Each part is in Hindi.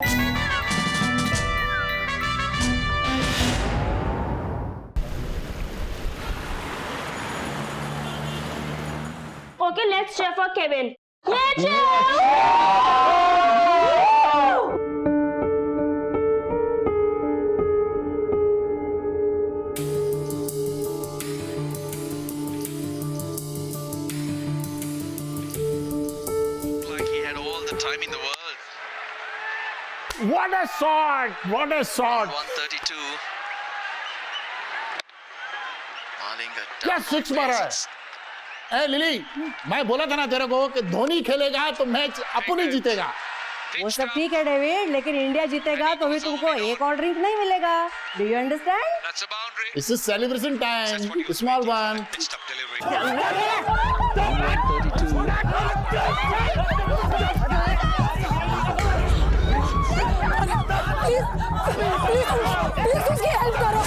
Okay, let's cheer for Kevin. Let's cheer! Like he had all the time in the world. What a shot! What a shot! 132. Marling a क्या tough सिक्स मारा है? ए लिली, मैं बोला था ना तेरे को कि धोनी खेलेगा तो मैच अपन ही जीतेगा। वो सब ठीक है डेविड, लेकिन इंडिया जीतेगा तो भी तुमको एक और ड्रिंक नहीं मिलेगा। Do you understand? That's a boundary. This is celebration time. Small one. Pitched up delivery. 132. Please उसकी हेल्प करो।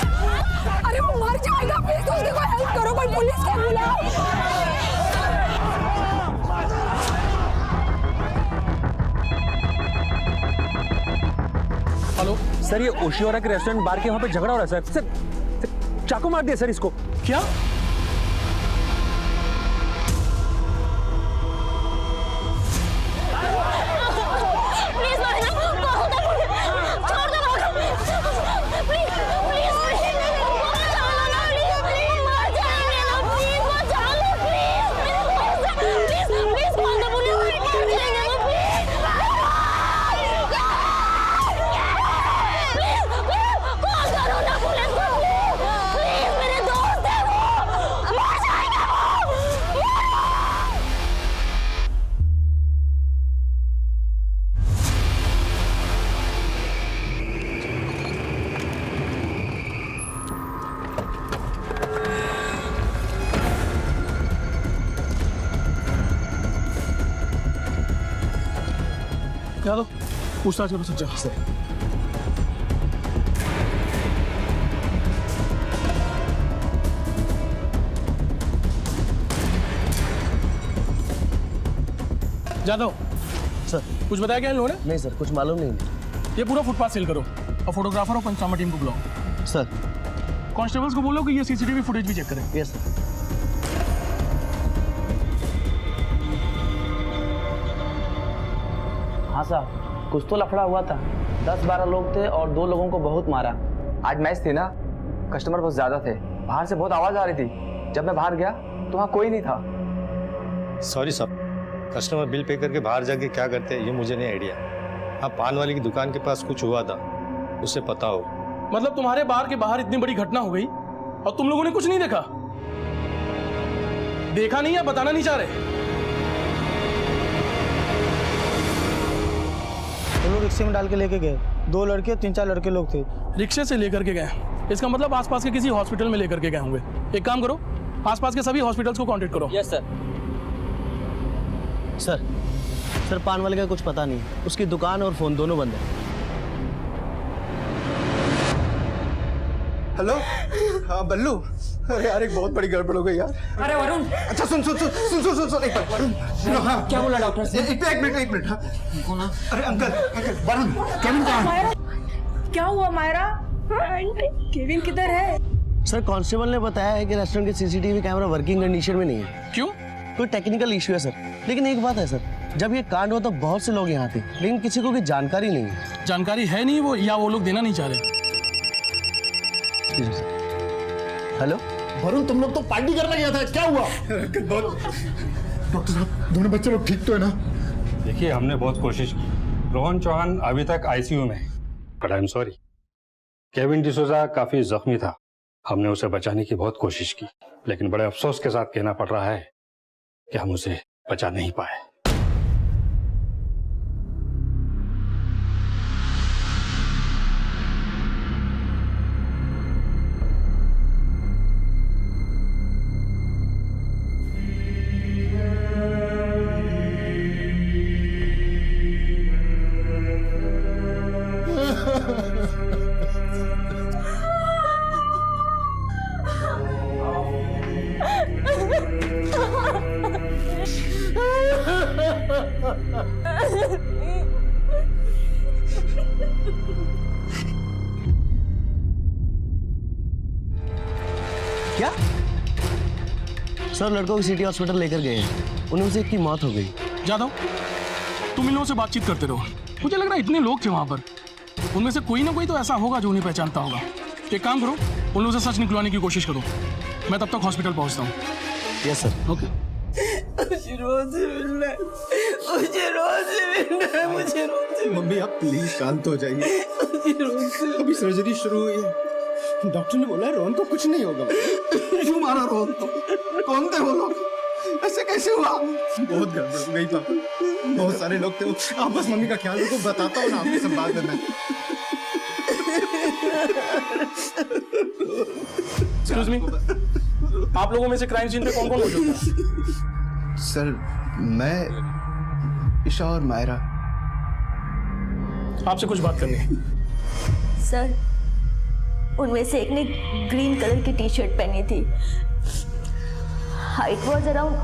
अरे वो मर जाएगा, प्लीज उसकी कोई हेल्प करो, कोई पुलिस को बुलाओ। हेलो सर, ये ओशियोरा के रेस्टोरेंट बार के वहाँ पे झगड़ा हो रहा है सर। चाकू मार दिया सर इसको। क्या? क्या दो पूछताछ करो सच्चा से। जादव सर कुछ बताया क्या इन लोगों ने? नहीं सर, कुछ मालूम नहीं। ये पूरा फुटपाथ सील करो और फोटोग्राफर और पंचनामा टीम को बुलाओ। सर कांस्टेबल्स को बोलो कि ये सीसीटीवी फुटेज भी चेक करें। Yes sir. हाँ साहब, कुछ तो लफड़ा हुआ था। 10-12 लोग थे और 2 लोगों को बहुत मारा। आज मैच थी ना, कस्टमर बहुत ज्यादा थे, बाहर से बहुत आवाज आ रही थी। जब मैं बाहर गया तो वहाँ कोई नहीं था। सॉरी साहब, कस्टमर बिल पे करके बाहर जाके क्या करते हैं ये मुझे नहीं आइडिया। हाँ, पान वाली की दुकान के पास कुछ हुआ था, उसे पता हो। मतलब तुम्हारे बार के बाहर इतनी बड़ी घटना हो गई और तुम लोगों ने कुछ नहीं देखा? देखा नहीं या बताना नहीं चाह रहे? वो लोग रिक्शे में डाल के लेके गए। 2 लड़के 3-4 लड़के लोग थे। रिक्शे से लेकर के गए, इसका मतलब आसपास के किसी हॉस्पिटल में लेकर के गए होंगे। एक काम करो, आसपास के सभी हॉस्पिटल्स को कांटेक्ट करो। Yes sir. सर सर पान वाले का कुछ पता नहीं, उसकी दुकान और फोन दोनों बंद है। हेलो, हाँ बल्लू। अरे यार, एक बहुत बड़ी गड़बड़ हो गई यार। अरे वरुण, अच्छा सुन सुन सुन सुन सुन सुन सुन एक बार वरुण। हाँ, क्या बोला डॉक्टर से? एक मिनट हाँ। अरे अंकल वरुण, केविन कहाँ है? क्या हुआ मायरा? केविन किधर है? सर कांस्टेबल ने बताया है कि रेस्टोरेंट के सीसीटीवी कैमरा वर्किंग कंडीशन में नहीं है। क्यों? कोई टेक्निकल इशू है सर। लेकिन एक बात है सर, जब ये कांड हुआ तो बहुत से लोग यहाँ थे, लेकिन किसी को भी जानकारी नहीं है। जानकारी है नहीं वो, या वो लोग देना नहीं चाह रहे? हेलो वरुण, तुम लोग तो पार्टी करने गया था, क्या हुआ? डॉक्टर साहब, दोनों बच्चे लोग ठीक तो है ना? देखिए, हमने बहुत कोशिश की। रोहन चौहान अभी तक आईसीयू में है, but I am sorry. Kevin D'Souza काफी जख्मी था। हमने उसे बचाने की बहुत कोशिश की, लेकिन बड़े अफसोस के साथ कहना पड़ रहा है कि हम उसे बचा नहीं पाए। सर लड़कों को सिटी हॉस्पिटल लेकर गए हैं, उनमें से एक की मौत हो गई। जादव, तुम इन लोगों से बातचीत करते रहो। मुझे लग रहा है इतने लोग थे वहां पर, उनमें से कोई ना कोई तो ऐसा होगा जो उन्हें पहचानता होगा। एक काम करो, उन लोगों से सच निकलवाने की कोशिश करो। मैं तब तक हॉस्पिटल पहुंचता हूँ। Yes sir. ओके। मम्मी आप प्लीज शांत हो जाइए। अभी सर्जरी शुरू हुई है, डॉक्टर ने बोला है रोहन को कुछ नहीं होगा। क्यों मारा रोहन को? कौन थे वो लोग? ऐसे कैसे हुआ? बहुत गड़बड़ हो गई पापा, बहुत सारे लोग थे। आप बस मम्मी का ख्याल रखो, बताता हूँ ना आपको सब बाद में। एक्सक्यूज मी, आप लोगों में से क्राइम सीन पे कौन कौन मौजूद था? सर मैं, ईशा और मायरा। आपसे कुछ बात करनी है। सर, उनमें से एक ने ग्रीन कलर की टी शर्ट पहनी थी। Height was around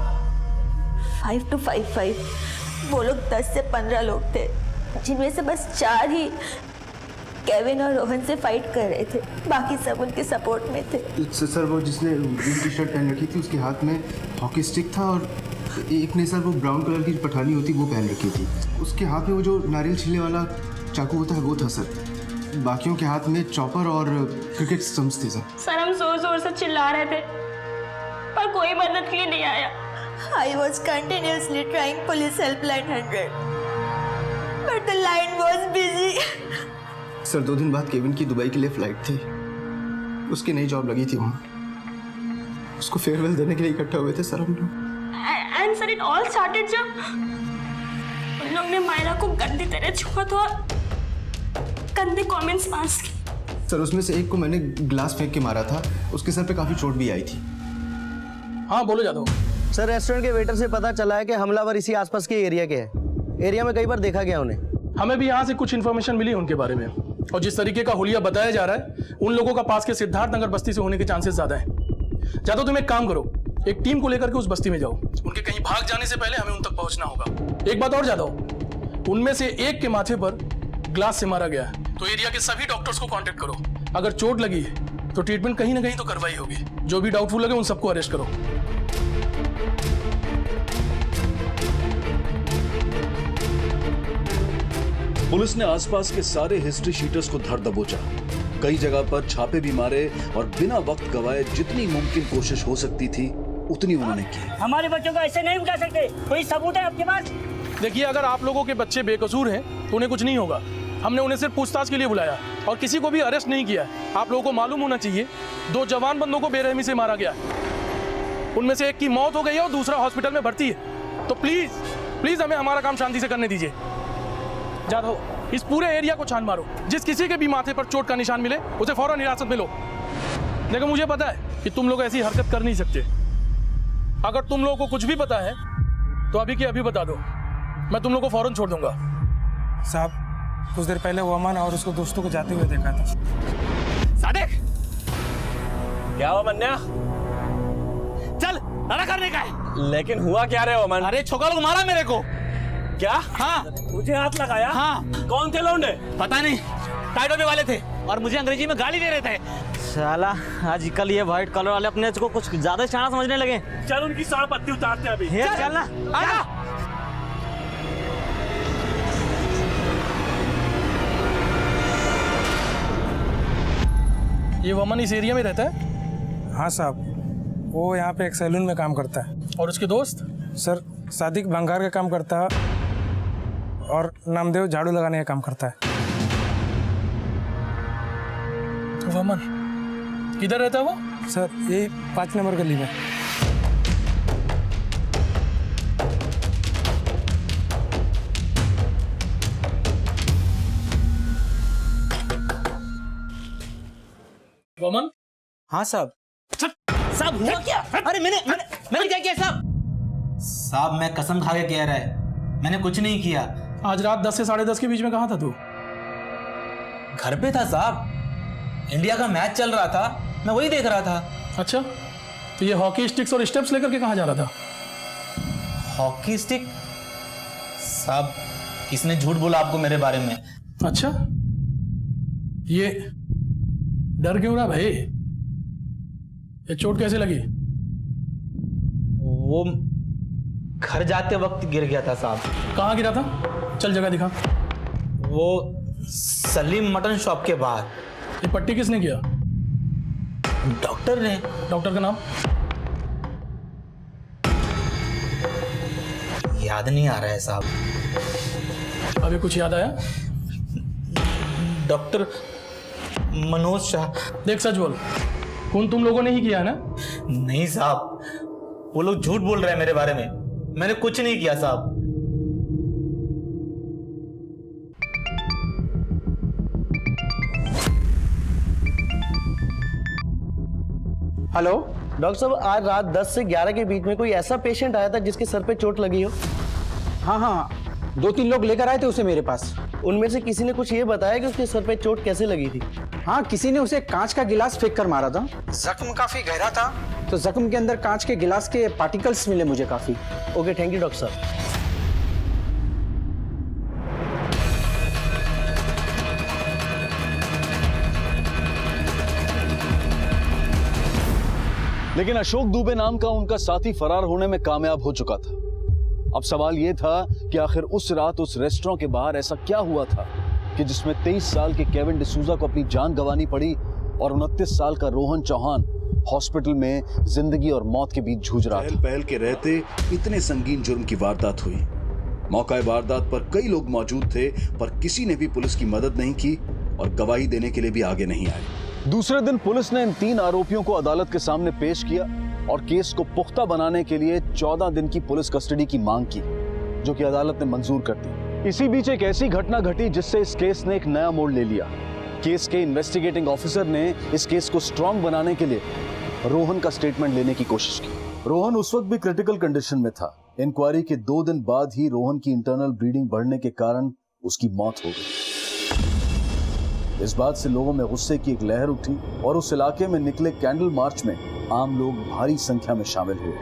5 to 5'5". वो लोग 10 से 15 लोग थे, जिनमें से बस 4 ही केविन और रोहन से फाइट कर रहे थे, बाकी सब उनके सपोर्ट में थे। सर वो जिसने ग्रीन टी शर्ट पहन रखी थी उसके हाथ में हॉकी स्टिक था, और एक ने सर वो ब्राउन कलर की पठानी होती वो पहन रखी थी। उसके हाथ में वो जो नारियल छीलने वाला चाकू होता है वो था सर। बाकियों के हाथ में चॉपर और क्रिकेट स्टंप्स थे सर। सर हम जोर जोर से चिल्ला रहे थे पर कोई मदद के लिए नहीं आया। I was continuously trying police helpline 100, but the line was busy. Sir 2 दिन बाद केविन की दुबई के लिए फ्लाइट थी, उसकी नई जॉब लगी थी वहाँ। उसको फेयरवेल देने के लिए इकट्ठा हुए थे सर हम लोग। And sir it all started जब उन लोग ने मायरा को गंदी तरह छुआ था और गंदे कमेंट्स पास किए। सर उसमें से एक को मैंने ग्लास फेंक के मारा था, उसके सर पे काफी चोट भी आई थी। हाँ बोलो जादव। सर रेस्टोरेंट के वेटर से पता चला है कि हमलावर इसी आसपास के एरिया के हैं। एरिया में कई बार देखा गया उन्हें। हमें भी यहाँ से कुछ इन्फॉर्मेशन मिली उनके बारे में, और जिस तरीके का हुलिया बताया जा रहा है उन लोगों का पास के सिद्धार्थ नगर बस्ती से होने के चांसेस ज्यादा हैं। जादव तुम एक काम करो, एक टीम को लेकर के उस बस्ती में जाओ। उनके कहीं भाग जाने से पहले हमें उन तक पहुंचना होगा। एक बात और जादव, उनमें से एक के माथे पर ग्लास से मारा गया है, तो एरिया के सभी डॉक्टर्स को कांटेक्ट करो। अगर चोट लगी है तो ट्रीटमेंट कहीं ना कहीं तो करवाई होगी। जो भी डाउटफुल लगे उन सबको अरेस्ट करो। पुलिस ने आसपास के सारे हिस्ट्री शीटर्स को धर दबोचा, कई जगह पर छापे भी मारे और बिना वक्त गवाए जितनी मुमकिन कोशिश हो सकती थी उतनी उन्होंने की। हमारे बच्चों को ऐसे नहीं उठा सकते, कोई सबूत है आपके पास? देखिए, अगर आप लोगों के बच्चे बेकसूर हैं तो उन्हें कुछ नहीं होगा। हमने उन्हें सिर्फ पूछताछ के लिए बुलाया और किसी को भी अरेस्ट नहीं किया। आप लोगों को मालूम होना चाहिए 2 जवान बंदों को बेरहमी से मारा गया। उनमें से एक की मौत हो गई है और दूसरा हॉस्पिटल में भर्ती है। तो प्लीज प्लीज हमें हमारा काम शांति से करने दीजिए। जादव, इस पूरे एरिया को छान मारो, जिस किसी के भी माथे पर चोट का निशान मिले उसे फौरन हिरासत में लो। देखो मुझे पता है कि तुम लोग ऐसी हरकत कर नहीं सकते। अगर तुम लोगों को कुछ भी पता है तो अभी के अभी बता दो, मैं तुम लोग को फौरन छोड़ दूंगा। साहब कुछ देर पहले वो अमन और उसको दोस्तों को जाते हुए देखा था। सादिक, क्या हुआ मन्या? चल लड़ा करने का है। लेकिन हुआ क्या रे अमन? अरे छोका लोग मारा मेरे को। क्या? हाँ मुझे हाथ लगाया? हाँ। कौन थे लौंडे? पता नहीं, टाई टोपी वाले थे और मुझे अंग्रेजी में गाली दे रहे थे। साला आजकल ये व्हाइट कलर वाले अपने को कुछ ज्यादा शाना समझने लगे। चल उनकी साड़ पत्ती उतारते अभी। चल ना, आजा। ये वमन इस एरिया में रहता है? हाँ साहब, वो यहाँ पे एक सैलून में काम करता है। और उसके दोस्त? सर सादिक भंगार का काम करता है और नामदेव झाड़ू लगाने का काम करता है। तो वमन किधर रहता है वो? सर यही 5 नंबर गली में। वमन? हाँ साहब। साहब हुआ क्या? अरे मैंने क्या किया साहब? साहब मैं कसम खा के कह रहा है, मैंने कुछ नहीं किया। आज रात 10 से 10:30 के बीच में कहाँ था तू? घर पे था साहब, इंडिया का मैच चल रहा था, मैं वही देख रहा था। अच्छा, तो ये हॉकी स्टिक्स और स्टेप्स लेकर के कहाँ जा रहा था? Hockey stick? साहब किसने झूठ बोला आपको मेरे बारे में? अच्छा, ये डर क्यों रहा भाई? ये चोट कैसे लगी? वो घर जाते वक्त गिर गया था साहब। कहाँ गिरा था? चल जगह दिखा। वो सलीम मटन शॉप के बाहर। ये पट्टी किसने किया? डॉक्टर ने। डॉक्टर का नाम? याद नहीं आ रहा है साहब। अभी कुछ याद आया? डॉक्टर मनोज शाह। देख सच बोल, खून तुम लोगों ने ही किया है ना? नहीं साहब, वो लोग झूठ बोल रहे हैं मेरे बारे में। मैंने कुछ नहीं किया साहब। हेलो डॉक्टर साहब, आज रात 10 से 11 के बीच में कोई ऐसा पेशेंट आया था जिसके सर पे चोट लगी हो? हाँ हाँ, 2-3 लोग लेकर आए थे उसे मेरे पास। उनमें से किसी ने कुछ ये बताया कि उसके सर पे चोट कैसे लगी थी? हाँ, किसी ने उसे कांच का गिलास फेंक कर मारा था। जख्म काफी गहरा था, तो जख्म के अंदर कांच के गिलास के पार्टिकल्स मिले मुझे काफी। ओके, थैंक यू डॉक्टर साहब। लेकिन अशोक दुबे नाम का उनका साथी फरार होने में कामयाब हो चुका था। अब सवाल यह था कि आखिर उस रात उस रेस्टोरेंट के बाहर ऐसा क्या हुआ था कि जिसमें 23 साल के केविन डिसूजा को अपनी जान गंवानी पड़ी और 29 साल का रोहन चौहान हॉस्पिटल में जिंदगी और मौत के बीच जूझ रहा था। पहल के रहते इतने संगीन जुर्म की वारदात हुई। मौका वारदात पर कई लोग मौजूद थे, पर किसी ने भी पुलिस की मदद नहीं की और गवाही देने के लिए भी आगे नहीं आए। दूसरे दिन पुलिस ने इन 3 आरोपियों को अदालत के सामने पेश किया और केस को पुख्ता बनाने के लिए 14 दिन की पुलिस कस्टडी की मांग की, जो कि अदालत ने मंजूर कर दी। इसी बीच एक ऐसी घटना घटी जिससे इस केस ने एक नया मोड़ ले लिया। केस के इन्वेस्टिगेटिंग ऑफिसर ने इस केस को स्ट्रांग बनाने के लिए रोहन का स्टेटमेंट लेने की कोशिश की। रोहन उस वक्त भी क्रिटिकल कंडीशन में था। इंक्वायरी के 2 दिन बाद ही रोहन की इंटरनल ब्लीडिंग बढ़ने के कारण उसकी मौत हो गई। इस बात से लोगों में गुस्से की एक लहर उठी और उस इलाके में निकले कैंडल मार्च में आम लोग भारी संख्या में शामिल हुए।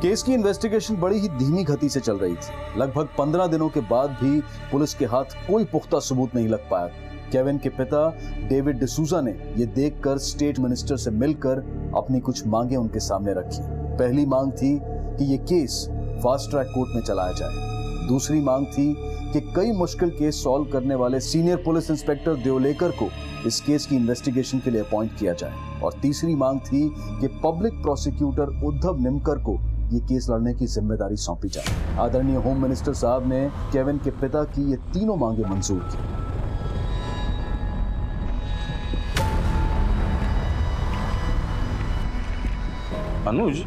केस की इन्वेस्टिगेशन बड़ी ही धीमी गति से चल रही थी। लगभग 15 दिनों के बाद भी पुलिस के हाथ कोई पुख्ता सबूत नहीं लग पाया। केविन के पिता डेविड डिसूजा ने यह देखकर स्टेट मिनिस्टर से मिलकर अपनी कुछ मांगे उनके सामने रखी। पहली मांग थी कि यह केस फास्ट ट्रैक कोर्ट में चलाया जाए। दूसरी मांग थी कि कई मुश्किल केस सॉल्व करने वाले सीनियर पुलिस इंस्पेक्टर देवलेकर को इस केस की इन्वेस्टिगेशन के लिए अपॉइंट किया जाए। और तीसरी मांग थी कि पब्लिक प्रोसिक्यूटर उद्धव निमकर को ये केस लड़ने की जिम्मेदारी सौंपी जाए। आदरणीय होम मिनिस्टर साहब ने केविन के पिता की ये तीनों मांगे मंजूर की। अनुज,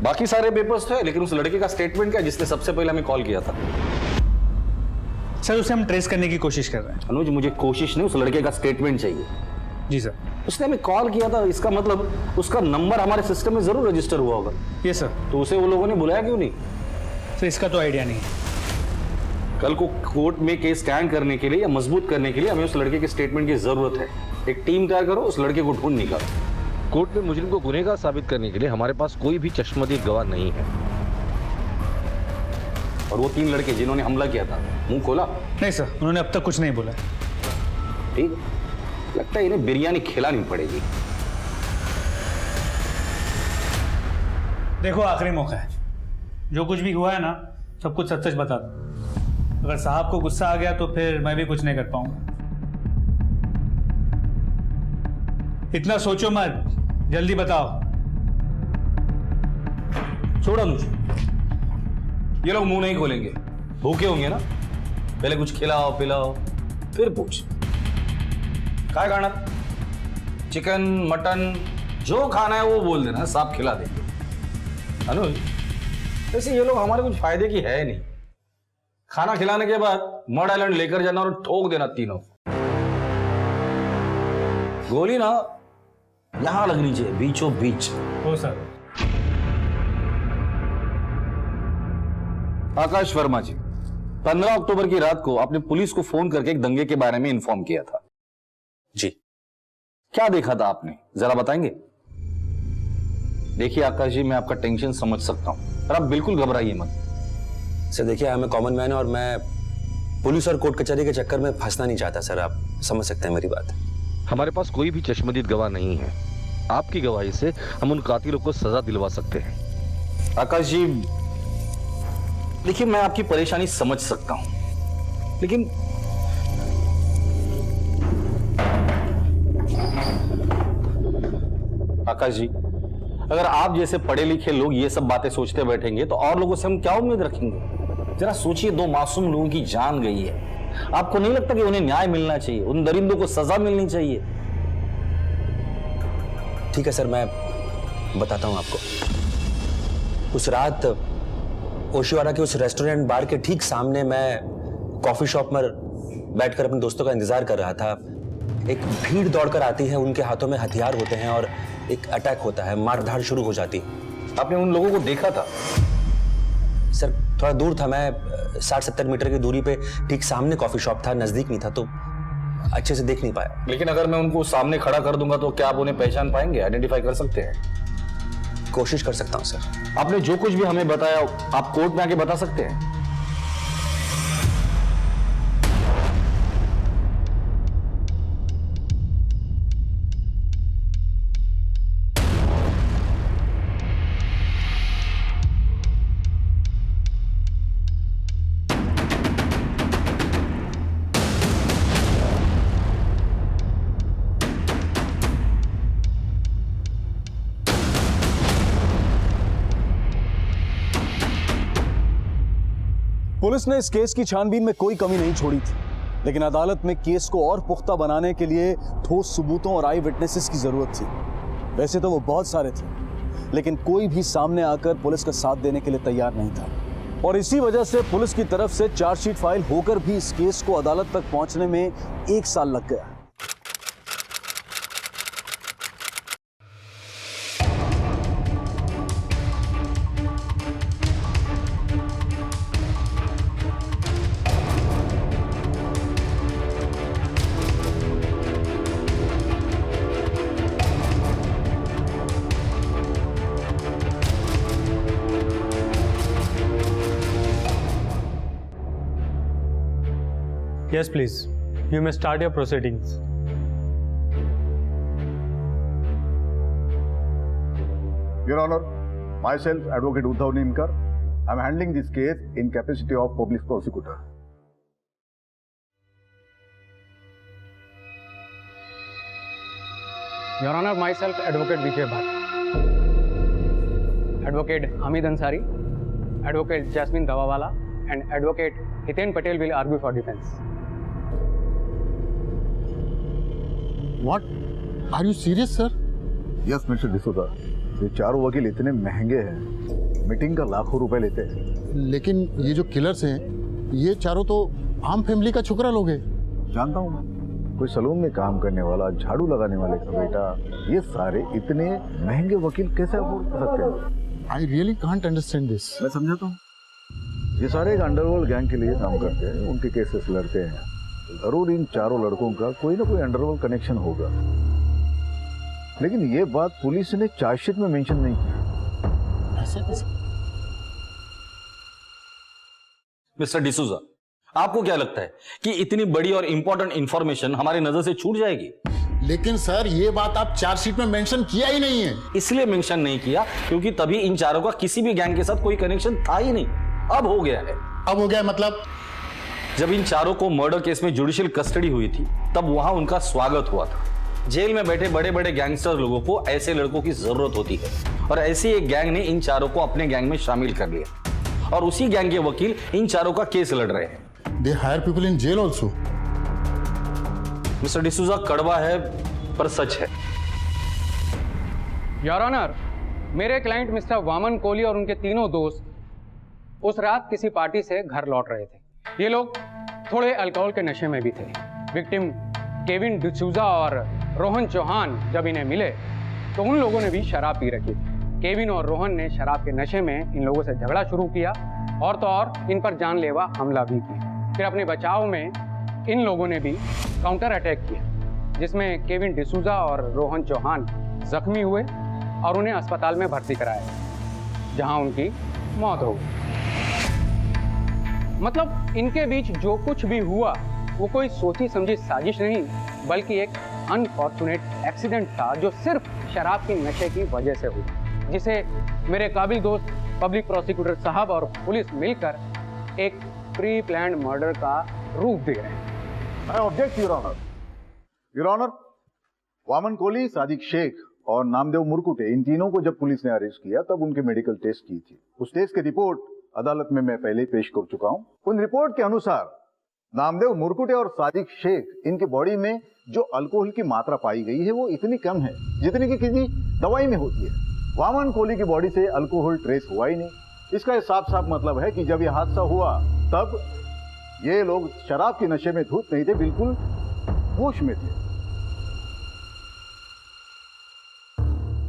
बाकी सारे पेपर्स थे, लेकिन उस लड़के का स्टेटमेंट क्या जिसने सबसे पहले हमें कॉल किया था? सर, उसे हम ट्रेस करने की कोशिश कर रहे हैं। अनुज, मुझे कोशिश नहीं, उस लड़के का स्टेटमेंट चाहिए। जी सर। उसने हमें कॉल किया था, इसका मतलब उसका नंबर हमारे सिस्टम में जरूर रजिस्टर हुआ होगा। Yes sir. तो उसे वो लोगों ने बुलाया क्यों नहीं? सर, इसका तो आइडिया नहीं। कल को कोर्ट में केस स्टैंड करने के लिए या मजबूत करने के लिए हमें उस लड़के के स्टेटमेंट की जरूरत है। एक टीम तैयार करो, उस लड़के को ढूंढ निकालो। कोर्ट में मुजरिम को गुनहगार साबित करने के लिए हमारे पास कोई भी चश्मदीद गवाह नहीं है। और वो 3 लड़के जिन्होंने हमला किया था, मुंह खोला? नहीं सर, उन्होंने अब तक कुछ नहीं बोला। ठीक है, लगता है इन्हें बिरयानी खिलानी पड़ेगी। देखो, आखिरी मौका है। जो कुछ भी हुआ है ना, सब कुछ सच सच बता दो। अगर साहब को गुस्सा आ गया तो फिर मैं भी कुछ नहीं कर पाऊंगा। इतना सोचो मत, जल्दी बताओ। छोड़ो मुझे, ये लोग मुंह नहीं खोलेंगे। भूखे होंगे ना, पहले कुछ खिलाओ पिलाओ, फिर पूछ। क्या खाना? चिकन, मटन, जो खाना है वो बोल देना, साहब खिला देंगे। अनुज, वैसे ये लोग हमारे कुछ फायदे की है नहीं। खाना खिलाने के बाद मड आइलैंड लेकर जाना और ठोक देना तीनों। गोली ना यहां लगनी चाहिए, बीचों बीच। हो सर। आकाश वर्मा जी, 15 अक्टूबर की रात को आपने पुलिस को फोन करके एक दंगे के बारे में इन्फॉर्म किया था। जी, क्या देखा था आपने, जरा बताएंगे? देखिए आकाश जी, मैं आपका टेंशन समझ सकता हूं, पर आप बिल्कुल घबराइए मत। सर देखिए, I am a common man और मैं पुलिस और कोर्ट कचहरी के चक्कर में फंसना नहीं चाहता सर। आप समझ सकते हैं मेरी बात। हमारे पास कोई भी चश्मदीद गवाह नहीं है। आपकी गवाही से हम उन कातिलों को सजा दिलवा सकते हैं। आकाश जी, देखिए मैं आपकी परेशानी समझ सकता हूं, लेकिन आकाश जी, अगर आप जैसे पढ़े लिखे लोग ये सब बातें सोचते बैठेंगे तो और लोगों से हम क्या उम्मीद रखेंगे? जरा सोचिए, 2 मासूम लोगों की जान गई है। आपको नहीं लगता कि उन्हें न्याय मिलना चाहिए, उन दरिंदों को सजा मिलनी चाहिए? ठीक है सर, मैं बताता हूं आपको। उस रात ओशिवारा के उस रेस्टोरेंट बार के ठीक सामने मैं कॉफी शॉप में बैठकर अपने दोस्तों का इंतजार कर रहा था। एक भीड़ दौड़कर आती है, उनके हाथों में हथियार होते हैं और एक अटैक होता है, मारधाड़ शुरू हो जाती है। आपने उन लोगों को देखा था? सर थोड़ा दूर था, मैं 60-70 मीटर की दूरी पे ठीक सामने कॉफी शॉप था, नजदीक नहीं था तो अच्छे से देख नहीं पाया। लेकिन अगर मैं उनको सामने खड़ा कर दूंगा तो क्या आप उन्हें पहचान पाएंगे, आइडेंटिफाई कर सकते हैं? कोशिश कर सकता हूं सर। आपने जो कुछ भी हमें बताया आप कोर्ट में आके बता सकते हैं। पुलिस ने इस केस की छानबीन में कोई कमी नहीं छोड़ी थी, लेकिन अदालत में केस को और पुख्ता बनाने के लिए ठोस सबूतों और आई विटनेसेस की जरूरत थी। वैसे तो वो बहुत सारे थे, लेकिन कोई भी सामने आकर पुलिस का साथ देने के लिए तैयार नहीं था, और इसी वजह से पुलिस की तरफ से चार्जशीट फाइल होकर भी इस केस को अदालत तक पहुंचने में 1 साल लग गया। Yes, please. You may start your proceedings. Your Honor, myself, Advocate Uddhav Nimkar, I am handling this case in capacity of public prosecutor. Your Honor, myself, Advocate Vijay Bhatt, Advocate Hamid Ansari, Advocate Jasmine Dawawala, and Advocate Hiten Patel will argue for defense. What? Are you serious, sir? Yes, Mr. D'Souza. ये चारों वकील इतने महंगे हैं, मीटिंग का लाखों रुपए लेते हैं। लेकिन ये जो किलर्स हैं, ये चारों तो आम फैमिली का छोकरा लोग हैं। जानता हूँ मैं, कोई सलून में काम करने वाला, झाड़ू लगाने वाले का बेटा, ये सारे इतने महंगे वकील कैसे अफोर्ड कर सकते हैं? I really can't understand this. मैं समझाता हूँ। ये सारे एक अंडरवर्ल्ड गैंग के लिए काम करते हैं, उनके केसेस लड़ते हैं। जरूर इन चारों लड़कों का कोई ना कोई अंडरवर्ल्ड कनेक्शन होगा, लेकिन ये बात पुलिस ने चार्जशीट में मेंशन नहीं की। ऐसे कैसे? मिस्टर डिसूजा, आपको क्या लगता है कि इतनी बड़ी और इंपॉर्टेंट इंफॉर्मेशन हमारी नजर से छूट जाएगी? लेकिन सर ये बात आप चार्जशीट में मेंशन किया ही नहीं है। इसलिए मेंशन नहीं किया क्योंकि तभी इन चारों का किसी भी गैंग के साथ कोई कनेक्शन था ही नहीं। अब हो गया है। अब हो गया मतलब? जब इन चारों को मर्डर केस में जुडिशियल कस्टडी हुई थी, तब वहां उनका स्वागत हुआ था। जेल में बैठे बड़े बड़े गैंगस्टर लोगों को ऐसे लड़कों की जरूरत होती है, और ऐसी एक गैंग ने इन चारों को अपने गैंग में शामिल कर लिया, और उसी गैंग के वकील इन चारों का केस लड़ रहे हैं। They hire people in jail also. Mister D'Souza, कड़वा है पर सच है। योर ऑनर, मेरे क्लाइंट मिस्टर वामन कोहली और उनके तीनों दोस्त उस रात किसी पार्टी से घर लौट रहे थे। ये लोग थोड़े अल्कोहल के नशे में भी थे। विक्टिम केविन डिसूजा और रोहन चौहान जब इन्हें मिले तो उन लोगों ने भी शराब पी रखी थी। केविन और रोहन ने शराब के नशे में इन लोगों से झगड़ा शुरू किया, और तो और इन पर जानलेवा हमला भी किया। फिर अपने बचाव में इन लोगों ने भी काउंटर अटैक किया, जिसमें केविन डिसूजा और रोहन चौहान जख्मी हुए और उन्हें अस्पताल में भर्ती कराया, जहां उनकी मौत हो गई। मतलब इनके बीच जो कुछ भी हुआ वो कोई सोची समझी साजिश नहीं बल्कि एक अनफॉर्चुनेट एक्सीडेंट था जो सिर्फ शराब की नशे की वजह से हुआ, जिसे मेरे काबिल दोस्त पब्लिक प्रोसिक्यूटर साहब और पुलिस मिलकर एक प्री प्लान्ड मर्डर का रूप दे रहे हैं। I object your honour. Your honour, Vaman Kohli, Sadiq Shaikh और नामदेव मुरकुटे, इन तीनों को जब पुलिस ने अरेस्ट किया तब उनके मेडिकल टेस्ट की थी। उस टेस्ट की रिपोर्ट अदालत में मैं पहले ही पेश कर चुका हूं। उन रिपोर्ट के अनुसार नामदेव मुरकुटे और सादिक शेख, इनके बॉडी में जो अल्कोहल की मात्रा पाई गई है वो इतनी कम है जितनी कि किसी दवाई में होती है। वामन कोहली की बॉडी से अल्कोहल ट्रेस हुआ ही नहीं। इसका साफ साफ मतलब है कि जब यह हादसा हुआ तब ये लोग शराब के नशे में धुत नहीं थे, बिल्कुल होश में थे।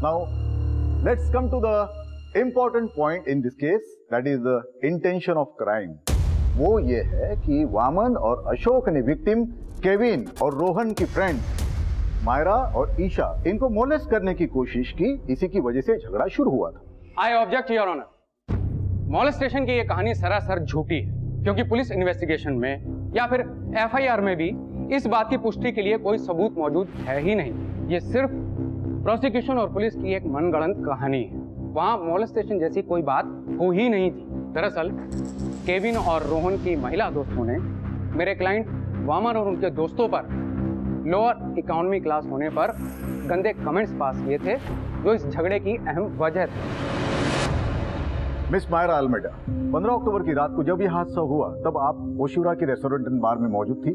Now, let's come to the important point in this case, that is the intention of crime. वो ये है कि वामन और अशोक ने विक्टिम केविन और रोहन की फ्रेंड मायरा और ईशा, इनको मोलेस्ट करने की कोशिश की। इसी की वजह से झगड़ा शुरू हुआ था। I object your honour. Molestation की ये कहानी सरासर झूठी है, क्योंकि पुलिस इन्वेस्टिगेशन में या फिर एफआईआर में भी इस बात की पुष्टि के लिए कोई सबूत मौजूद है ही नहीं। ये सिर्फ प्रोसिक्यूशन और पुलिस की एक मनगढ़ंत कहानी है। वहां मॉलेस्टेशन जैसी कोई बात हो ही नहीं थी। दरअसल केविन और रोहन की महिला दोस्तों ने मेरे क्लाइंट वामन और उनके दोस्तों पर लोअर इकोनॉमी क्लास होने पर गंदे कमेंट्स पास किए थे, जो इस झगड़े की अहम वजह थी। मिस मायरा अल्मेडा, 15 अक्टूबर की रात को जब यह हादसा हुआ तब आप ओशिवरा के रेस्टोरेंट एंड बार में मौजूद थी?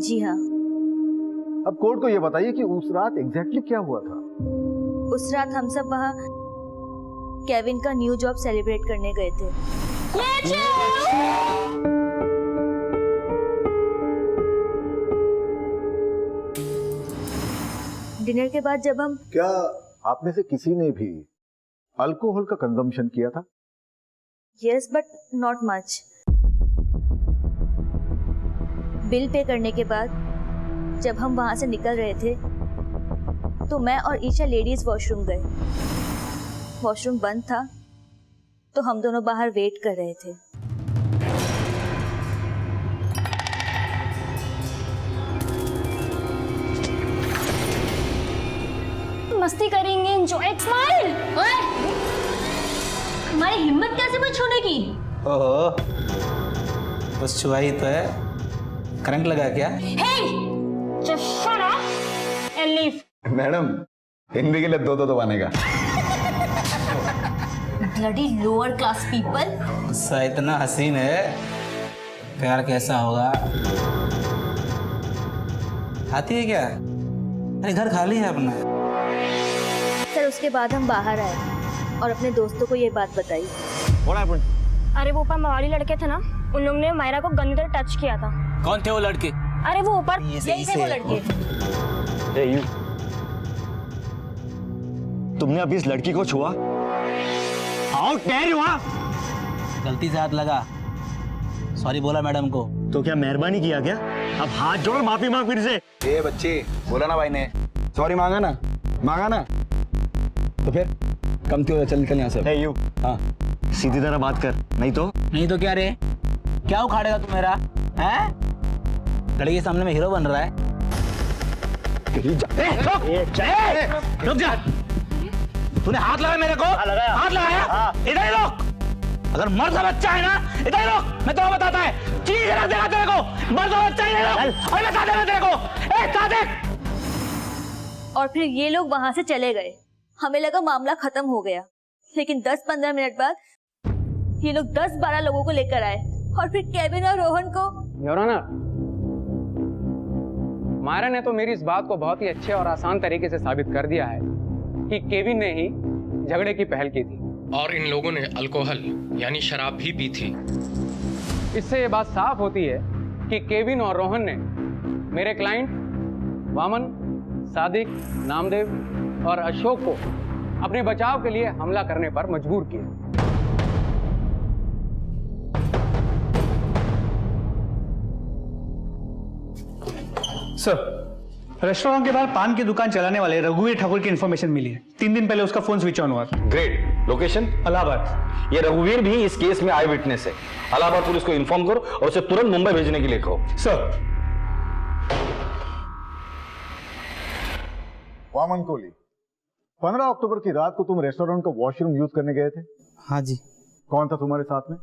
जी हाँ। अब कोर्ट को यह बताइए कि उस रात एग्जैक्टली क्या हुआ था? उस रात हम सब वहाँ केविन का न्यू जॉब सेलिब्रेट करने गए थे। डिनर के बाद जब हम, क्या आप में से किसी ने भी अल्कोहल का कंजम्पशन किया था? Yes but not much. Bill pay करने के बाद जब हम वहां से निकल रहे थे तो मैं और ईशा लेडीज वॉशरूम गए। वॉशरूम बंद था तो हम दोनों बाहर वेट कर रहे थे। मस्ती करेंगे, एंजॉय, स्माइल। ओए, हमारी हिम्मत कैसे हुई छूने की? ओहो, बस छुआ ही तो है, करंट लगा क्या? Hey, just shut up and leave. Madam, Hindi के लिए दो दबाने का। Bloody lower class people. गुस्सा इतना हसीन है, प्यार कैसा होगा? खाती है क्या? अरे घर खाली है अपना। सर, उसके बाद हम बाहर आए और अपने दोस्तों को ये बात बताई। अरे वो ऊपर मवाली लड़के थे ना, उन लोगों ने मायरा को गंदी तरह टच किया था। कौन थे वो लड़के? अरे वो ऊपर यही थे वो लड़के। तुमने अभी इस लड़की को छुआ? How dare you! गलती से हाथ लगा, सॉरी बोला मैडम को। तो क्या मेहरबानी किया क्या? अब हाथ जोड़ माफी मांग फिर से। ए बच्चे, बोला ना भाई ने, सॉरी मांगा ना, मांगा ना, तो फिर कम क्यों? चल निकल यहाँ से। हे यू, हाँ सीधी तरह बात कर, नहीं तो क्या रे? क्या उखाड़ेगा तू मेरा? हैं? लड़की के सामने में हीरो बन रहा है। रुक जा! तूने हाथ लगाया मेरे को? हाथ लगाया? इधर ही रोक। अगर मर्द का बच्चा है ना, इधर ही रोक। मैं तो बताता है, चीज रख देगा तेरे को। मर्द का बच्चा ही रोक। और बता देगा तेरे को। ए सादिक! और फिर ये लोग वहां से चले गए। हमें लगा मामला खत्म हो गया, लेकिन 10-15 मिनट बाद ये लोग 10-12 लोगों को लेकर आए और फिर केविन और रोहन को। योर ऑनर, मायरा ने तो मेरी इस बात को बहुत ही अच्छे और आसान तरीके से साबित कर दिया है कि केविन ने ही झगड़े की पहल की थी और इन लोगों ने अल्कोहल यानी शराब भी पी थी। इससे ये बात साफ होती है कि केविन और रोहन ने मेरे क्लाइंट वामन, सादिक, नामदेव और अशोक को अपने बचाव के लिए हमला करने पर मजबूर किया। सर, रेस्टोरेंट के बाहर पान की दुकान चलाने वाले रघुवीर ठाकुर की इन्फॉर्मेशन मिली है। 3 दिन पहले उसका फोन स्विच ऑन हुआ था। ग्रेट। लोकेशन इलाहाबाद। ये रघुवीर भी इस केस में आई विटनेस है। इलाहाबाद पुलिस को इन्फॉर्म करो और उसे तुरंत मुंबई भेजने के लिए कहो। सर। वामन कोहली, 15 अक्टूबर की रात को तुम रेस्टोरेंट का वॉशरूम यूज करने गए थे? हाँ जी। कौन था तुम्हारे साथ में?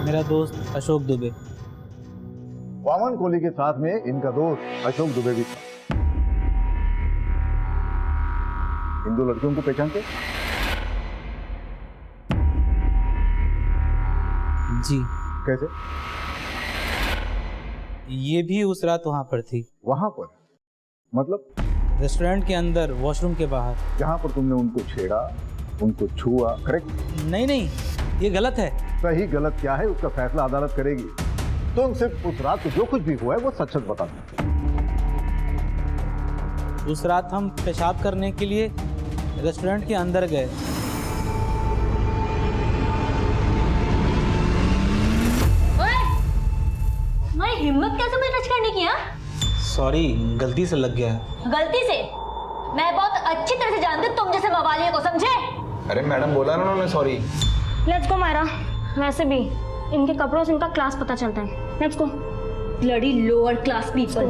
मेरा दोस्त अशोक दुबे। वामन कोहली के साथ में इनका दोस्त अशोक दुबे भी था। इन दो लड़कियों को पहचानते? जी। कैसे? ये भी उस रात वहां पर थी। वहां पर मतलब? रेस्टोरेंट के अंदर, वॉशरूम के बाहर। जहां पर तुमने उनको छेड़ा, उनको छुआ, करेक्ट? नहीं नहीं, ये गलत है। सही गलत क्या है उसका फैसला अदालत करेगी। तुम सिर्फ उस रात को जो कुछ भी हुआ है वो सच सच बता दो। उस रात हम पेशाब करने के लिए रेस्टोरेंट के अंदर गए। तुम्हारी हिम्मत कैसे मुझे टच करने की? सॉरी, गलती से लग गया। गलती से? मैं बहुत अच्छी तरह से जानती हूँ तुम जैसे मवालियों को, समझे? अरे मैडम बोला ना उन्होंने सॉरी। Let's go Myra. वैसे भी इनके कपड़ों से इनका क्लास पता चलता है। Let's go. Bloody lower class people.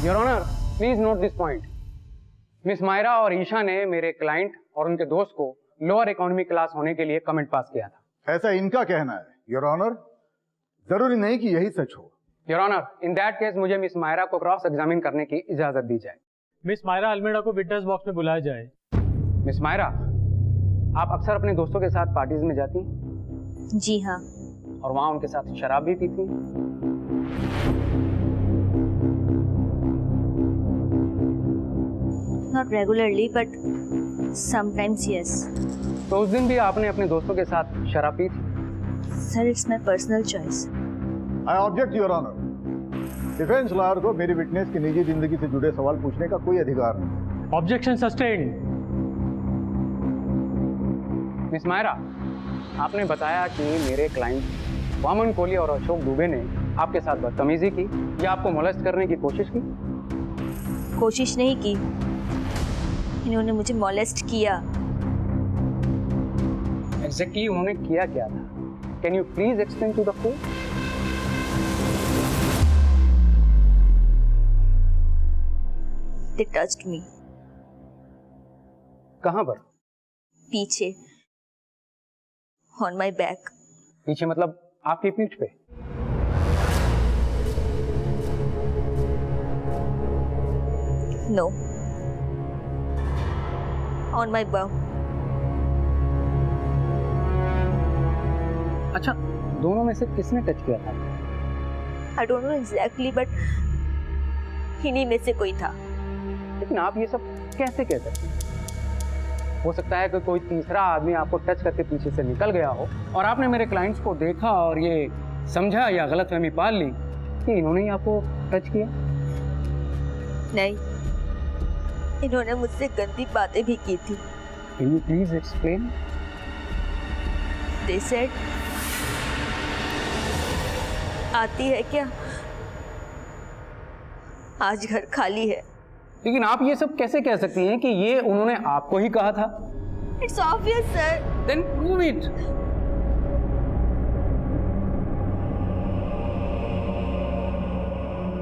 Your honour, please note this point. Miss Myra और ईशा ने मेरे क्लाइंट और उनके दोस्त को लोअर इकोनॉमी क्लास होने के लिए कमेंट पास किया था। ऐसा इनका कहना है योर ऑनर, जरूरी नहीं कि यही सच हो। Your honour, in that case मुझे मिस मायरा को क्रॉस एग्जामिन करने की इजाजत दी जाए। मिस मायरा अल्मेडा को विटनेस बॉक्स में बुलाया जाए। मिस मायरा, आप अक्सर अपने दोस्तों के साथ पार्टीज में जाती हैं? जी हाँ। और वहां उनके साथ शराब भी पीती? Not regularly, but sometimes yes. तो उस दिन भी आपने अपने दोस्तों के साथ शराब पी थी? Sir, it's my personal choice. I object, Your Honor. Defence lawyer को मेरी विटनेस की निजी जिंदगी से जुड़े सवाल पूछने का कोई अधिकार नहीं। Objection sustained. मिस मायरा, आपने बताया कि मेरे क्लाइंट वामन कोहली और अशोक दुबे ने आपके साथ बदतमीजी की या आपको मोलेस्ट करने की कोशिश की? कोशिश नहीं की, इन्होंने मुझे मोलेस्ट किया। एग्जैक्टली उन्होंने किया क्या था? Can you please explain to the court? They touched me. कहां पर? पीछे, on my back. पीछे मतलब आपकी पीठ पे? No. On my bum. अच्छा, दोनों में से किसने टच किया था? I don't know exactly, but इन्हीं में से कोई था। लेकिन आप ये सब कैसे कह सकते हैं? हो सकता है कि कोई तीसरा आदमी आपको टच करके पीछे से निकल गया हो और आपने मेरे क्लाइंट्स को देखा और ये समझा या गलतफहमी पाल ली कि इन्होंने ही आपको टच किया। नहीं, इन्होंने मुझसे गंदी बातें भी की थी। Can you please explain? They said, आती है क्या? आज घर खाली है। लेकिन आप ये सब कैसे कह सकती हैं कि ये उन्होंने आपको ही कहा था? It's obvious, sir. Then prove it.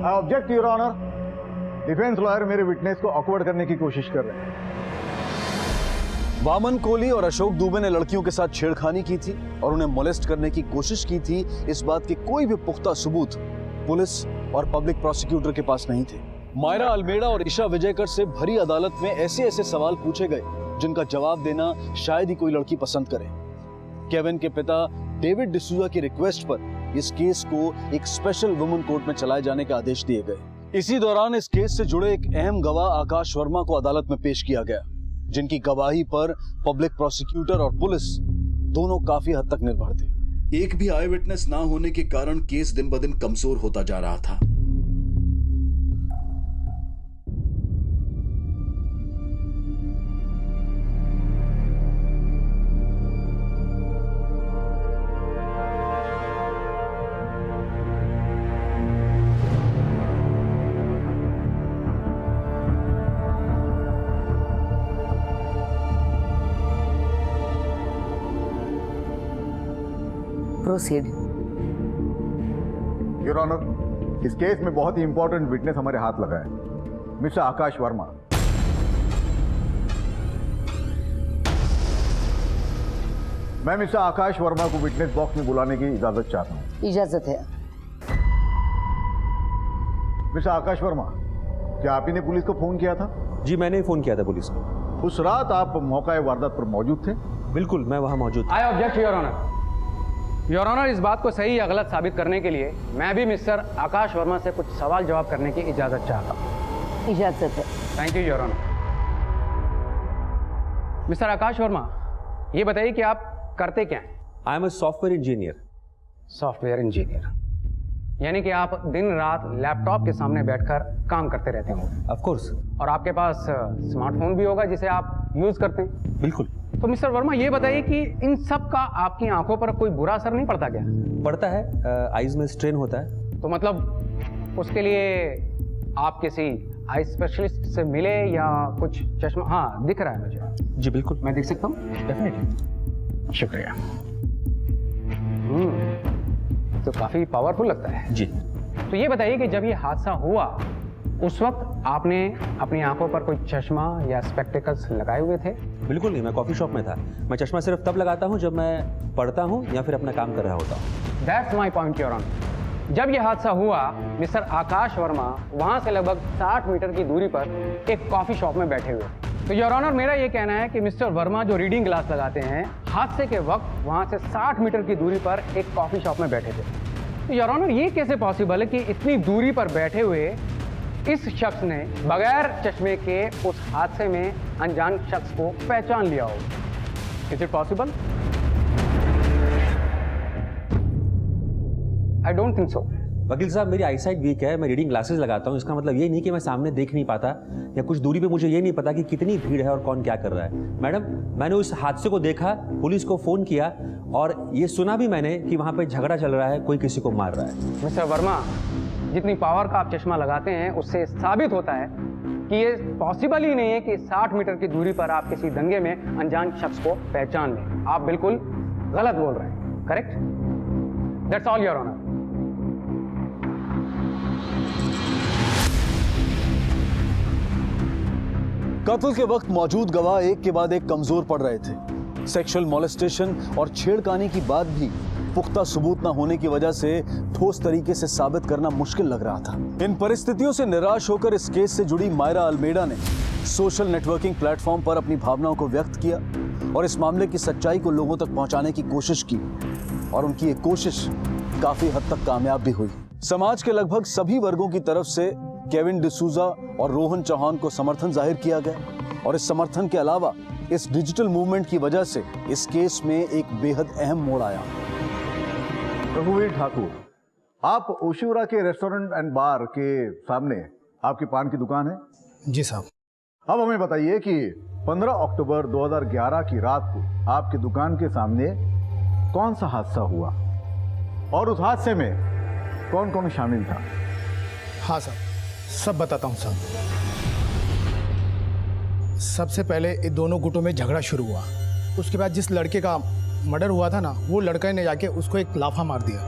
I object, Your Honor. Defence lawyer मेरे विटनेस को ऑकवर्ड करने की कोशिश कर रहे हैं। वामन कोहली और अशोक दुबे ने लड़कियों के साथ छेड़खानी की थी और उन्हें मोलेस्ट करने की कोशिश की थी। इस बात के कोई भी पुख्ता सबूत पुलिस और पब्लिक प्रोसिक्यूटर के पास नहीं थे। मायरा अल्मेडा और ईशा विजयकर से भरी अदालत में ऐसे ऐसे सवाल पूछे गए जिनका जवाब देना शायद ही कोई लड़की पसंद करे। केविन के पिता डेविड डिसूजा की रिक्वेस्ट पर इस केस को एक स्पेशल वुमेन कोर्ट में चलाए जाने के आदेश दिए गए। इसी दौरान इस केस से जुड़े एक अहम गवाह आकाश वर्मा को अदालत में पेश किया गया, जिनकी गवाही पर पब्लिक प्रोसिक्यूटर और पुलिस दोनों काफी हद तक निर्भर थे। एक भी आई विटनेस ना होने के कारण केस दिन ब दिन कमजोर होता जा रहा था। प्रोसीड। योर ऑनर, इस केस में बहुत ही इंपॉर्टेंट विटनेस हमारे हाथ लगा है, मिस्टर आकाश वर्मा। मैं मिस्टर आकाश वर्मा को विटनेस बॉक्स में बुलाने की इजाजत चाहता हूँ। इजाजत है। मिस्टर आकाश वर्मा, क्या आप ही ने पुलिस को फोन किया था? जी मैंने ही फोन किया था पुलिस को। उस रात आप मौका वारदात पर मौजूद थे? बिल्कुल, मैं वहां मौजूद था। I object your honour. Your honour, इस बात को सही या गलत साबित करने के लिए मैं भी मिस्टर आकाश वर्मा से कुछ सवाल जवाब करने की इजाजत चाहता हूँ। इजाजत है। Thank you your honour. Mister Akash Verma, ये बताइए कि आप करते क्या हैं? I am a software engineer. Software engineer, यानी कि आप दिन रात लैपटॉप के सामने बैठकर काम करते रहते होंगे। Of course. और आपके पास स्मार्टफोन भी होगा जिसे आप यूज करते हैं। बिल्कुल। तो मिस्टर वर्मा, ये बताइए कि इन सब का आपकी आंखों पर कोई बुरा असर नहीं पड़ता क्या? पड़ता है, आईज में स्ट्रेन होता है। तो मतलब उसके लिए आप किसी आई स्पेशलिस्ट से मिले या कुछ चश्मा? हाँ, दिख रहा है मुझे। जी बिल्कुल। मैं देख सकता हूँ? डेफिनेटली। शुक्रिया। तो काफी पावरफुल लगता है। जी। तो ये बताइए कि जब ये हादसा हुआ उस वक्त आपने अपनी आंखों पर कोई चश्मा या स्पेक्टिकल्स लगाए हुए थे? बिल्कुल नहीं, मैं कॉफी शॉप में था। मैं चश्मा सिर्फ तब लगाता हूँ जब मैं पढ़ता हूँ या फिर अपना काम कर रहा होता हूँ। That's my point your honour. जब यह हादसा हुआ, मिस्टर आकाश वर्मा वहां से लगभग 60 मीटर की दूरी पर एक कॉफी शॉप में बैठे हुए। तो योर ऑनर, मेरा ये कहना है कि मिस्टर वर्मा जो रीडिंग ग्लास लगाते हैं, हादसे के वक्त वहां से 60 मीटर की दूरी पर एक कॉफी शॉप में बैठे थे। तो योर ऑनर, ये कैसे पॉसिबल है कि इतनी दूरी पर बैठे हुए इस शख्स ने बगैर चश्मे के उस हादसे में अनजान शख्स को पहचान लिया हो? Is it possible? I don't think so. वकील साहब, मेरी आईसाइट वीक है, मैं रीडिंग ग्लासेस लगाता हूँ। इसका मतलब ये नहीं कि मैं सामने देख नहीं पाता या कुछ दूरी पे मुझे ये नहीं पता कि कितनी भीड़ है और कौन क्या कर रहा है। मैडम, मैंने उस हादसे को देखा, पुलिस को फोन किया और ये सुना भी मैंने कि वहाँ पे झगड़ा चल रहा है, कोई किसी को मार रहा है। मिस्टर वर्मा, जितनी पावर का आप चश्मा लगाते हैं उससे साबित होता है कि ये पॉसिबल ही नहीं है कि 60 मीटर की दूरी पर आप किसी दंगे में अनजान शख्स को पहचान लें। आप बिल्कुल गलत बोल रहे हैं। Correct? That's all your honour. कत्ल के वक्त मौजूद गवाह एक के बाद एक कमजोर पड़ रहे थे। सेक्सुअल मॉलेस्टेशन और छेड़खानी की बात भी पुख्ता सबूत न होने की वजह से ठोस तरीके से साबित करना मुश्किल लग रहा था। इन परिस्थितियों से निराश होकर इस केस से जुड़ी मायरा अल्मेडा ने सोशल नेटवर्किंग प्लेटफॉर्म पर अपनी भावनाओं को व्यक्त किया और इस मामले की सच्चाई को लोगों तक पहुंचाने की कोशिश की और उनकी ये कोशिश काफी हद तक कामयाब भी हुई। समाज के लगभग सभी वर्गों की तरफ से केविन डिसूजा और रोहन चौहान को समर्थन जाहिर किया गया और इस समर्थन के अलावा इस डिजिटल मूवमेंट की वजह से इस केस में एक बेहद अहम मोड़ आया। रघुवीर ठाकुर, आप ओशिवरा के रेस्टोरेंट एंड बार के सामने आपकी पान की दुकान है? जी साहब। अब हमें बताइए कि 15 अक्टूबर 2011 की रात को आपकी दुकान के सामने कौन सा हादसा हुआ और उस हादसे में कौन कौन शामिल था? हाँ साहब, सब बताता हूँ साहब। सबसे पहले ये दोनों गुटों में झगड़ा शुरू हुआ। उसके बाद जिस लड़के का मर्डर हुआ था ना, वो लड़के ने जाके उसको एक लाफा मार दिया।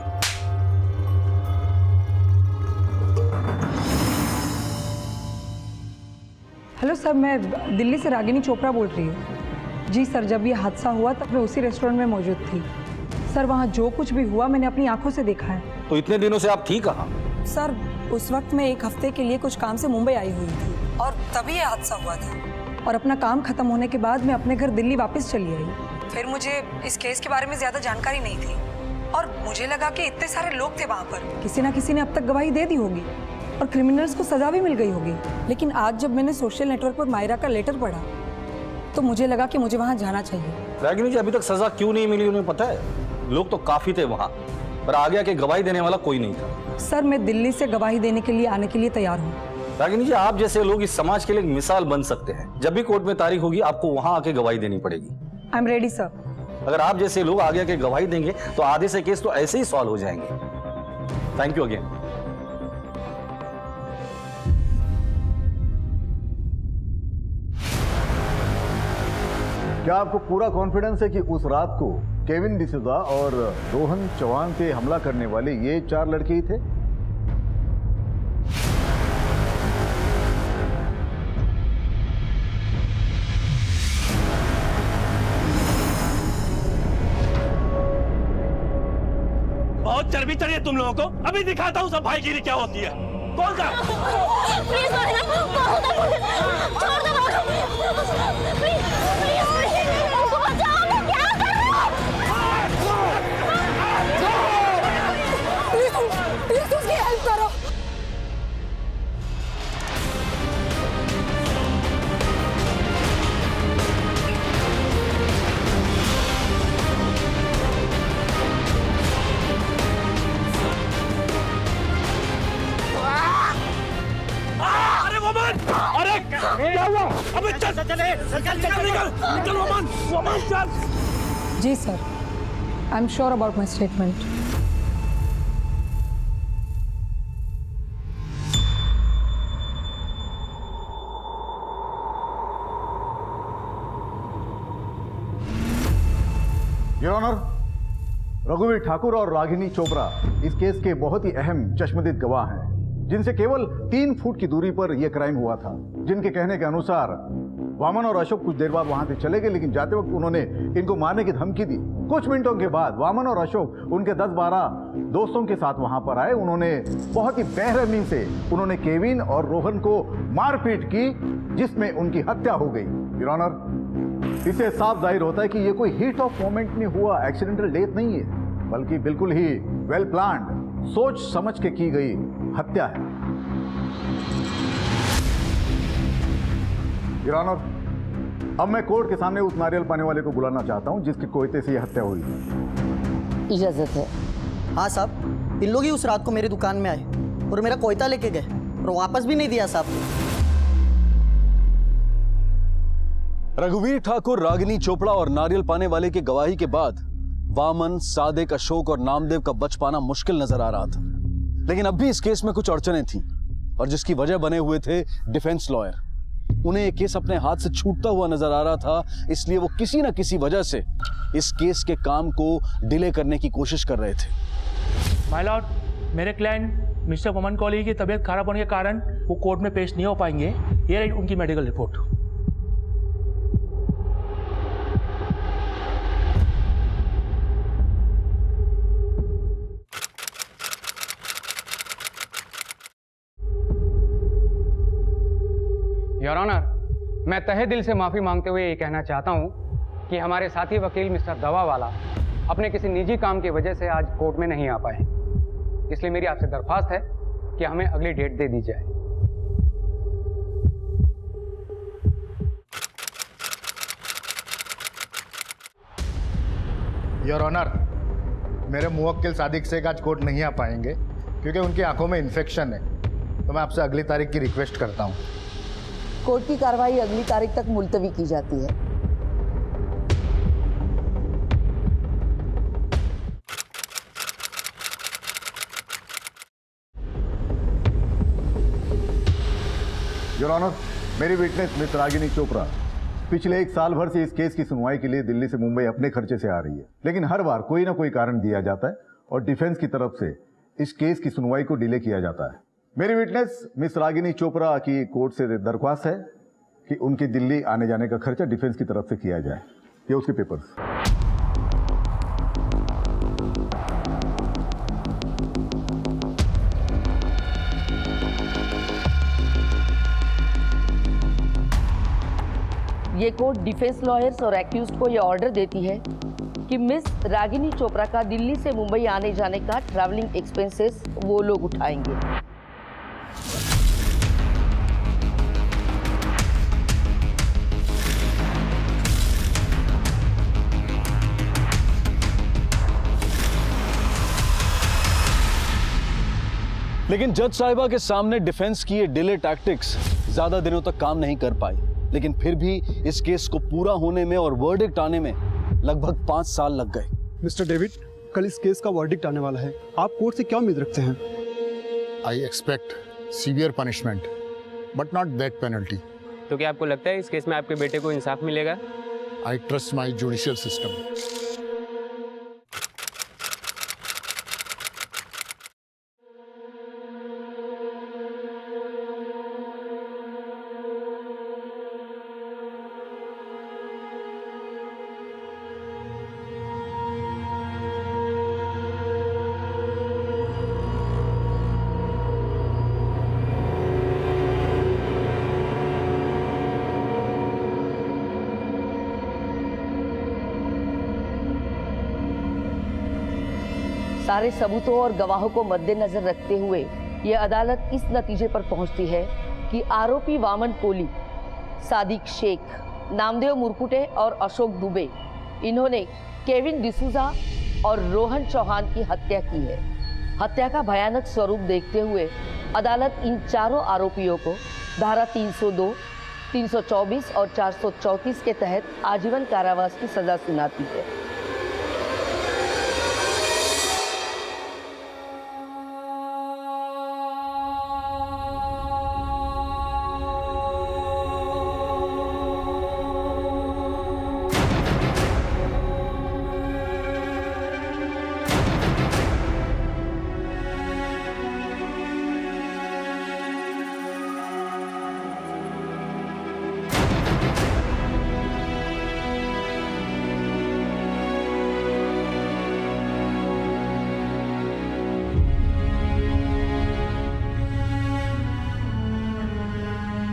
हेलो सर, मैं दिल्ली से रागिनी चोपड़ा बोल रही हूँ। जी सर, जब ये हादसा हुआ तब मैं उसी रेस्टोरेंट में मौजूद थी। सर, वहाँ जो कुछ भी हुआ मैंने अपनी आंखों से देखा है। तो इतने दिनों से आप थी कहाँ? सर, उस वक्त मैं एक हफ्ते के लिए कुछ काम से मुंबई आई हुई थी और तभी ये हादसा हुआ था। और अपना काम खत्म होने के बाद मैं अपने घर दिल्ली वापस चली आई। फिर मुझे इस केस के बारे में ज्यादा जानकारी नहीं थी और मुझे लगा कि इतने सारे लोग थे वहाँ पर, किसी ना किसी ने अब तक गवाही दे दी होगी और क्रिमिनल्स को सजा भी मिल गई होगी। लेकिन आज जब मैंने सोशल नेटवर्क पर मायरा का लेटर पढ़ा तो मुझे लगा कि मुझे वहाँ जाना चाहिए। रागिनी जी, अभी तक सजा क्यों नहीं मिली उन्हें पता है? लोग तो काफी थे वहाँ, पर आगे आके गवाही देने वाला कोई नहीं था। सर, मैं दिल्ली से गवाही देने के लिए आने के लिए तैयार हूँ। रागिनी जी, आप जैसे लोग इस समाज के लिए एक मिसाल बन सकते हैं। जब भी कोर्ट में तारीख होगी आपको वहां आके गवाही देनी पड़ेगी। I am ready sir. अगर आप जैसे लोग आगे आके गवाही देंगे तो आधे से केस तो ऐसे ही सॉल्व हो जाएंगे। Thank you again. क्या आपको पूरा कॉन्फिडेंस है कि उस रात को केविन डिसूजा और रोहन चौहान पे हमला करने वाले ये 4 लड़के ही थे? बहुत चर्बी चढ़ी है तुम लोगों को। अभी दिखाता हूँ सब भाईगिरी क्या होती है। कौन सा? प्लीज छोड़ दो, प्लीज हमको बचाओ, मैं क्या कर रहा हूँ? प्लीज उसकी हेल्प करो। अरे वमन! अरे क्या हुआ? अबे चल निकल वमन चल। जी sir, I am sure about my statement. Your honour, रघुवीर ठाकुर और रागिनी चोपड़ा इस केस के बहुत ही अहम चश्मदीद गवाह हैं, जिनसे केवल 3 फुट की दूरी पर यह क्राइम हुआ था। जिनके कहने के अनुसार वामन और अशोक कुछ देर बाद वहां से चले गए, लेकिन जाते वक्त उन्होंने इनको मारने की धमकी दी। कुछ मिनटों के बाद वामन और अशोक उनके 10-12 दोस्तों के साथ वहां पर आए। उन्होंने बहुत ही बेरहमी से उन्होंने केविन और रोहन को मारपीट की, जिसमें उनकी हत्या हो गई। योर ऑनर, इससे साफ जाहिर होता है कि ये कोई हीट ऑफ मोमेंट में हुआ एक्सीडेंटल डेथ नहीं है, बल्कि बिल्कुल ही वेल प्लान्ड, सोच समझ के की गई हत्या है। योर ऑनर, अब मैं कोर्ट के सामने उस नारियल पाने वाले को बुलाना चाहता हूं जिसके कोयते से यह हत्या हुई। इजाजत है? हाँ साहब, इन लोग ही उस रात को मेरी दुकान में आए और मेरा कोयता लेके गए और वापस भी नहीं दिया साहब। रघुवीर ठाकुर, रागिनी चोपड़ा और नारियल पाने वाले की गवाही के बाद वामन, सादिक, अशोक और नामदेव का बच पाना मुश्किल नजर आ रहा था। लेकिन अब भी इस केस में कुछ अड़चनें थीं और जिसकी वजह बने हुए थे डिफेंस लॉयर। उन्हें यह केस अपने हाथ से छूटता हुआ नजर आ रहा था, इसलिए वो किसी न किसी वजह से इस केस के काम को डिले करने की कोशिश कर रहे थे। माय लॉर्ड, मेरे क्लाइंट मिस्टर वमन कौली की तबीयत खराब होने के कारण वो कोर्ट में पेश नहीं हो पाएंगे। ये रही उनकी मेडिकल रिपोर्ट। योर ऑनर, मैं तहे दिल से माफ़ी मांगते हुए ये कहना चाहता हूँ कि हमारे साथी वकील मिस्टर दवावाला अपने किसी निजी काम की वजह से आज कोर्ट में नहीं आ पाए, इसलिए मेरी आपसे दरख्वास्त है कि हमें अगली डेट दे दी जाए। योर ऑनर, मेरे मुवक्किल सादिक शेख आज कोर्ट नहीं आ पाएंगे क्योंकि उनकी आंखों में इन्फेक्शन है, तो मैं आपसे अगली तारीख की रिक्वेस्ट करता हूँ। कोर्ट की कार्रवाई अगली तारीख तक मुलतवी की जाती है। योर ऑनर, मेरी विटनेस मिस रागिनी चोपड़ा पिछले 1 साल भर से इस केस की सुनवाई के लिए दिल्ली से मुंबई अपने खर्चे से आ रही है, लेकिन हर बार कोई ना कोई कारण दिया जाता है और डिफेंस की तरफ से इस केस की सुनवाई को डिले किया जाता है। मेरी विटनेस मिस रागिनी चोपड़ा की कोर्ट से दरख्वास्त है कि उनके दिल्ली आने जाने का खर्चा डिफेंस की तरफ से किया जाए। ये उसके पेपर्स। ये कोर्ट डिफेंस लॉयर्स और एक्यूज्ड को ये ऑर्डर देती है कि मिस रागिनी चोपड़ा का दिल्ली से मुंबई आने जाने का ट्रैवलिंग एक्सपेंसेस वो लोग उठाएंगे। लेकिन जज साहिबा के सामने डिफेंस की ये डिले टैक्टिक्स ज्यादा दिनों तक काम नहीं कर पाई, लेकिन फिर भी इस केस को पूरा होने में और वर्डिक्ट आने में लगभग 5 साल लग गए। मिस्टर डेविड, कल इस केस का वर्डिक्ट आने वाला है, आप कोर्ट से क्या उम्मीद रखते हैं? I expect severe punishment but not death penalty. तो क्या आपको लगता है इस केस में आपके बेटे को इंसाफ मिलेगा? I trust my judicial system. सारे सबूतों और गवाहों को मद्देनजर रखते हुए यह अदालत इस नतीजे पर पहुंचती है कि आरोपी वामन कोली, सादिक शेख, नामदेव मुरकुटे और अशोक दुबे, इन्होंने केविन डिसूजा और रोहन चौहान की हत्या की है। हत्या का भयानक स्वरूप देखते हुए अदालत इन चारों आरोपियों को धारा 302, 324 और 434 के तहत आजीवन कारावास की सजा सुनाती है।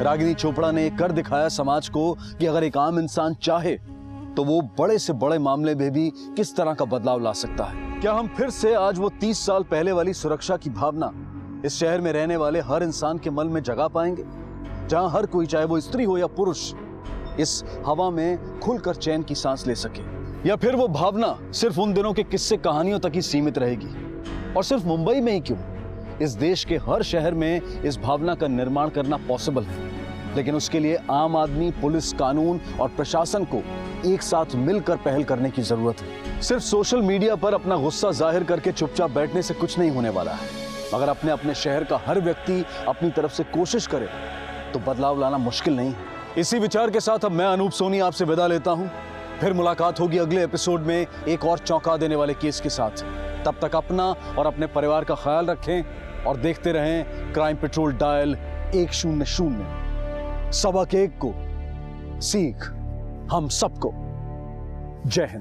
रागिनी चोपड़ा ने कर दिखाया समाज को कि अगर एक आम इंसान चाहे तो वो बड़े से बड़े मामले में भी किस तरह का बदलाव ला सकता है। क्या हम फिर से आज वो 30 साल पहले वाली सुरक्षा की भावना इस शहर में रहने वाले हर इंसान के मन में जगा पाएंगे, जहां हर कोई, चाहे वो स्त्री हो या पुरुष, इस हवा में खुलकर चैन की सांस ले सके? या फिर वो भावना सिर्फ उन दिनों के किस्से कहानियों तक ही सीमित रहेगी? और सिर्फ मुंबई में ही क्यों, इस देश के हर शहर में इस भावना का निर्माण करना पॉसिबल है। लेकिन उसके लिए आम आदमी, पुलिस, कानून और प्रशासन को एक साथ मिलकर पहल करने की जरूरत है। सिर्फ सोशल मीडिया पर अपना गुस्सा जाहिर करके चुपचाप बैठने से कुछ नहीं होने वाला है। अगर अपने अपने शहर का हर व्यक्ति अपनी तरफ से कोशिश करे तो बदलाव लाना मुश्किल नहीं है। इसी विचार के साथ अब मैं अनूप सोनी आपसे विदा लेता हूं। फिर मुलाकात होगी अगले एपिसोड में एक और चौंका देने वाले केस के साथ। तब तक अपना और अपने परिवार का ख्याल रखें और देखते रहें क्राइम पेट्रोल डायल 100। सबक एक को सीख हम सबको। जय हिंद।